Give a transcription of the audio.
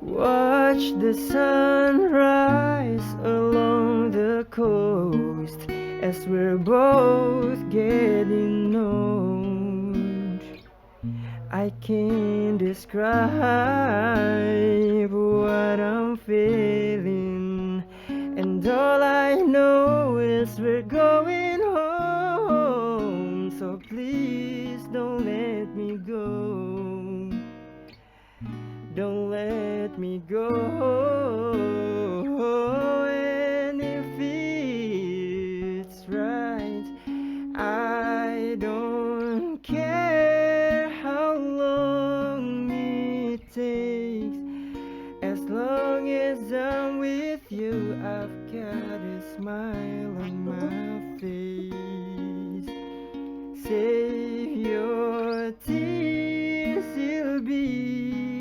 Watch the sunrise along the coast as we're both getting old. I can't describe what I'm feeling, and all I know is we're going home. So please don't let me go. Don't let me go.